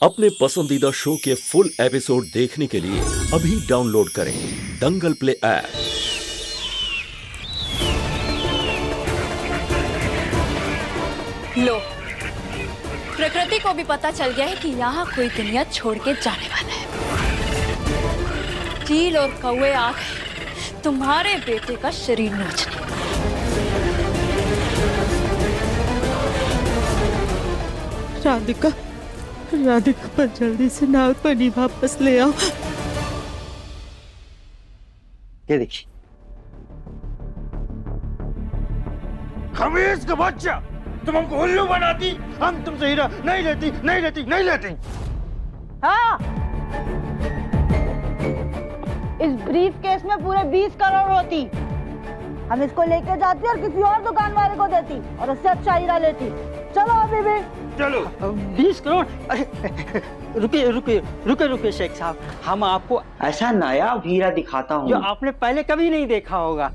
अपने पसंदीदा शो के फुल एपिसोड देखने के लिए अभी डाउनलोड करें दंगल प्ले ऐप। लो, प्रकृति को भी पता चल गया है कि यहाँ कोई दुनिया छोड़ के जाने वाला है। चील और कौवे आ गए तुम्हारे बेटे का शरीर नोचने। राधिका पर जल्दी से नाग पानी वापस ले आओ। ये देखिए, खमीस का बच्चा, तुम हमको उल्लू बनाती, हम तुमसे हीरा नहीं लेती। हाँ, इस ब्रीफ केस में पूरे 20 करोड़ होती। हम इसको लेके जाती और किसी और दुकान वाले को देती और उससे अच्छा हीरा लेती। चलो अभी भी चलो। 20 करोड़? अरे रुकिए शेख साहब, हम आपको ऐसा नायाब हीरा दिखाता हूँ जो आपने पहले कभी नहीं देखा होगा।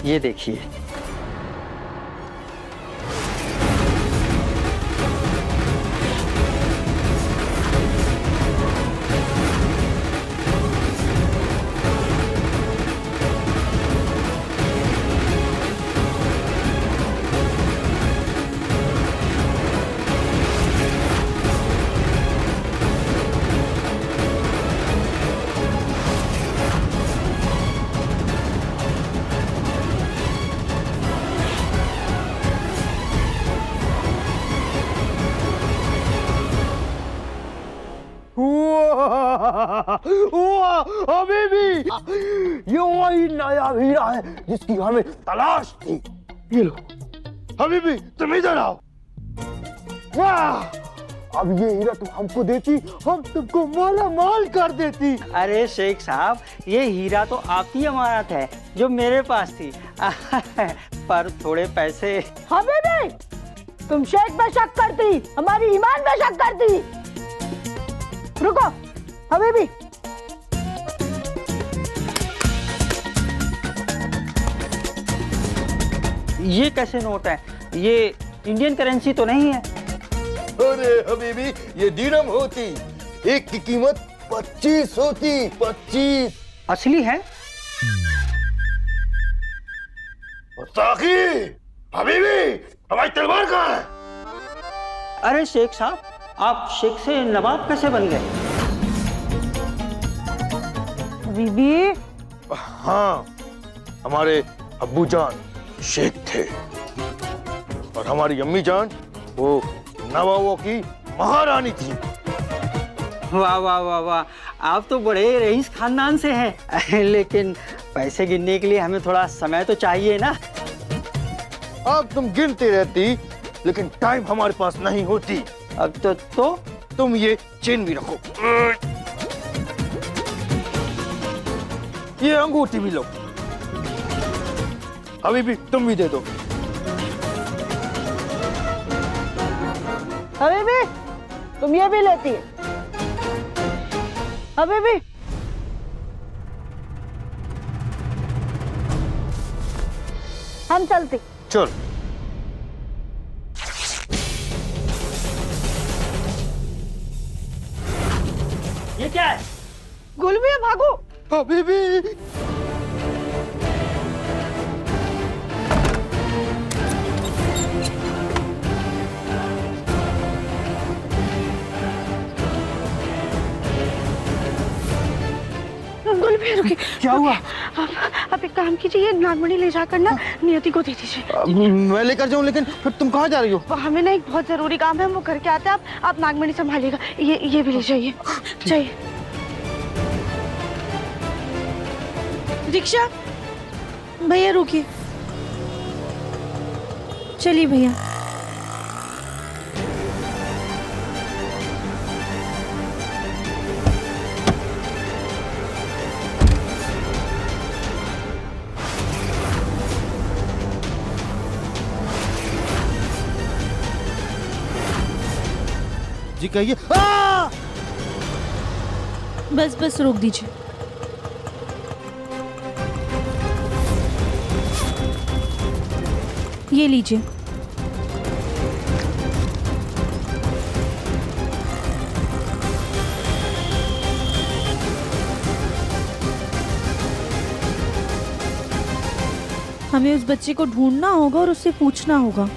ये देखिए, अभी भी ये वही नायाब हीरा है जिसकी हमें तलाश थी। ये लो, अभी भी तुम इधर आओ। वाह, अब ये हीरा तुम हमको देती, हम तुमको माला माल कर देती। अरे शेख साहब, ये हीरा तो आपकी अमानत है जो मेरे पास थी। पर थोड़े पैसे। हमें भी तुम शेख पे शक करती, हमारी ईमान पे शक करती। रुको, हमें भी ये कैसे नोट है? ये इंडियन करेंसी तो नहीं है? अरे हबीबी, ये दिरहम होती, एक की कीमत 25 होती। 25 असली है? ताकि हबीबी, हमारी तलवार कहाँ है? अरे शेख साहब, आप शेख से नवाब कैसे बन गए? बीबी, हाँ, हमारे अब्बू जान शेख थे और हमारी अम्मी जान वो नवाबों की महारानी थी। वाह वाह वाह वाह, आप तो बड़े रईस खानदान से हैं। लेकिन पैसे गिनने के लिए हमें थोड़ा समय तो चाहिए ना। अब तुम गिनती रहती, लेकिन टाइम हमारे पास नहीं होती। अब तो तुम ये चेन भी रखो, ये अंगूठी भी लो। अभी भी तुम भी दे दो। हमें भी तुम ये भी लेती है। हमें भी हम चलते। चल। ये क्या है? गुलवी, भागो। अभी भी गुलवी, रुकिए। क्या हुआ? आप एक काम कीजिए, ये नागमणि ले जाकर ना नियति को दे दीजिए। मैं लेकर जाऊं, लेकिन फिर तुम कहाँ जा रही हो? हमें ना एक बहुत जरूरी काम है, वो करके आते हैं। आप नागमणि संभालिएगा। ये भी ले जाइए। चाहिए रिक्शा भैया, रुकिए। चलिए भैया। जी कहिए। बस बस रोक दीजिए। ये लीजिए। हमें उस बच्चे को ढूंढना होगा और उससे पूछना होगा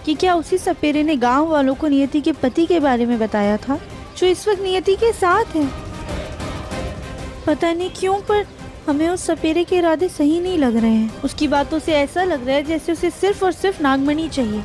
कि क्या उसी सपेरे ने गांव वालों को नियति के पति के बारे में बताया था, जो इस वक्त नियति के साथ है। पता नहीं क्यों, पर हमें उस सपेरे के इरादे सही नहीं लग रहे हैं। उसकी बातों से ऐसा लग रहा है जैसे उसे सिर्फ और सिर्फ नागमणि चाहिए।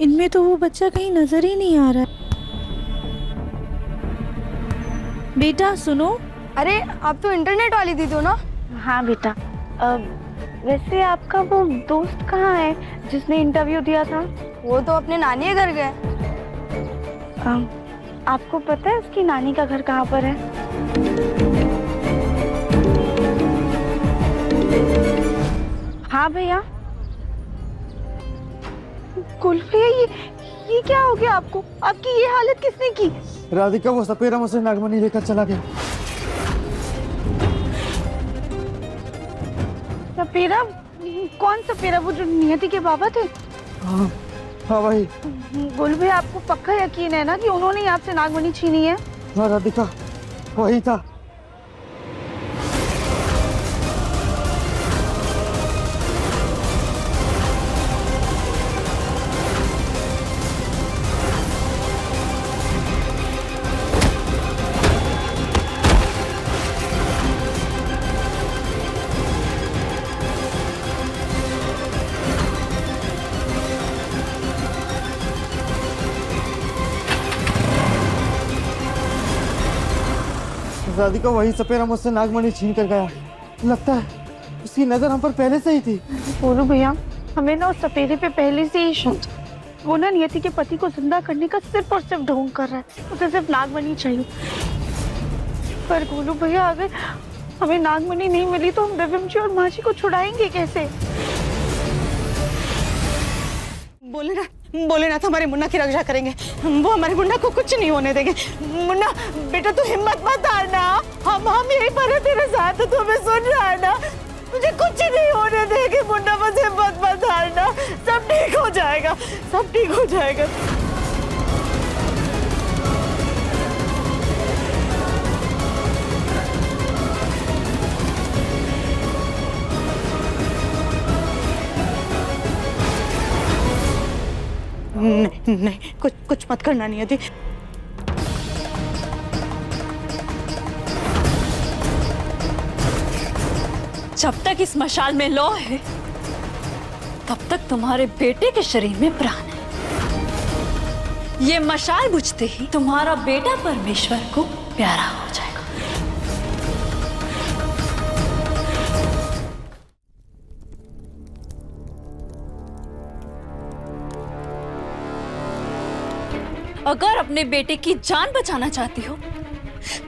इनमें तो वो बच्चा कहीं नजर ही नहीं आ रहा। बेटा सुनो। अरे आप तो इंटरनेट वाली दीदी हो ना? हाँ बेटा, वैसे आपका वो दोस्त कहाँ है जिसने इंटरव्यू दिया था? वो तो अपने नानी के घर गए। आपको पता है उसकी नानी का घर कहाँ पर है? हाँ भैया। कुल भैया, ये क्या हो गया आपको? आपकी ये हालत किसने की? राधिका, वो सपेरा मुझसे नागमणि लेकर चला गया। सपेरा? कौन सपेरा? वो जो नियति के बाबा थे? हाँ हाँ भाई। गोलू भैया, आपको पक्का यकीन है ना कि उन्होंने ही आपसे नागमणि छीनी है? हाँ राधिका, वही था। राधिका, वही सपेरा मुझसे नागमणि छीन कर गया। लगता है उसकी नजर हम पर पहले से ही थी। बोलो भैया, हमें ना उस सपेरे पे पहले से ही शक। वो ना नियति के पति को जिंदा करने का सिर्फ और सिर्फ ढोंग कर रहा है। उसे सिर्फ नागमणि चाहिए। पर गोलू भैया, अगर हमें नागमणि नहीं मिली तो हम रविम जी और माँ जी को छुड़ाएंगे कैसे? बोले ना तो हमारे मुन्ना की रक्षा करेंगे। वो हमारे मुन्ना को कुछ नहीं होने देंगे। मुन्ना बेटा, तू हिम्मत मत हारना। हम यहीं पर है तेरे साथ, तो हमें सुन रहा है ना? मुझे कुछ नहीं होने देंगे मुन्ना, बस हिम्मत मत हारना। सब ठीक हो जाएगा, सब ठीक हो जाएगा। नहीं, कुछ मत करना नियति। जब तक इस मशाल में लौ है, तब तक तुम्हारे बेटे के शरीर में प्राण है। ये मशाल बुझते ही तुम्हारा बेटा परमेश्वर को प्यारा हो जाएगा। अगर अपने बेटे की जान बचाना चाहती हो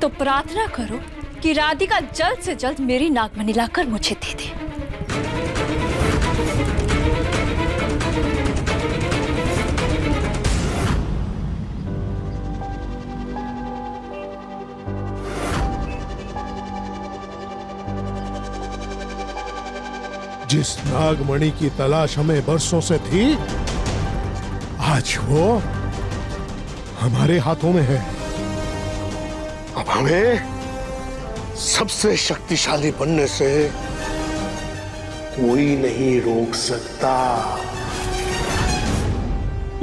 तो प्रार्थना करो कि राधिका जल्द से जल्द मेरी नागमणि लाकर मुझे दे दे। जिस नागमणि की तलाश हमें बरसों से थी, आज वो हमारे हाथों में है। अब हमें सबसे शक्तिशाली बनने से कोई नहीं रोक सकता।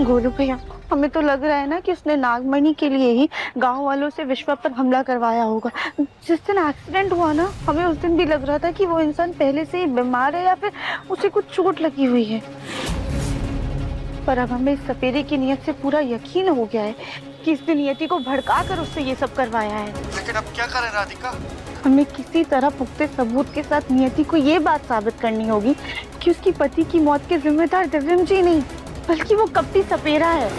गोलू भैया, हमें तो लग रहा है ना कि उसने नागमणि के लिए ही गांव वालों से विश्वा पर हमला करवाया होगा। जिस दिन एक्सीडेंट हुआ ना, हमें उस दिन भी लग रहा था कि वो इंसान पहले से ही बीमार है या फिर उसे कुछ चोट लगी हुई है। पर अब हमें इस सपेरे की नीयत से पूरा यकीन हो गया है कि इसने नियति को भड़का कर उससे ये सब करवाया है। लेकिन अब क्या करें राधिका? हमें किसी तरह पुख्ते सबूत के साथ नियति को ये बात साबित करनी होगी कि उसकी पति की मौत के जिम्मेदार दिव्यम जी नहीं, बल्कि वो कपटी सपेरा है।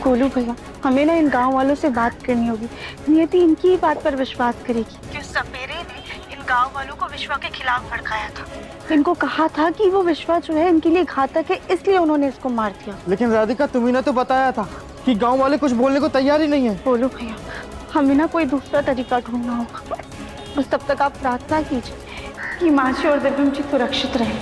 गोलू भैया, हमें ना इन गांव वालों से बात करनी होगी। नियति इनकी ही बात पर विश्वास करेगी कि उस सपेरे ने इन गांव वालों को विश्वा के खिलाफ भड़काया था। इनको कहा था कि वो विश्वा जो है इनके लिए घातक है, इसलिए उन्होंने इसको मार दिया। लेकिन राधिका, तुम्ही ने तो बताया था कि गांव वाले कुछ बोलने को तैयार ही नहीं है। गोलू भैया, हमें ना कोई दूसरा तरीका ढूंढना होगा। बस तब तक आप प्रार्थना कीजिए कि मासी और दिव्यम जी सुरक्षित रहें।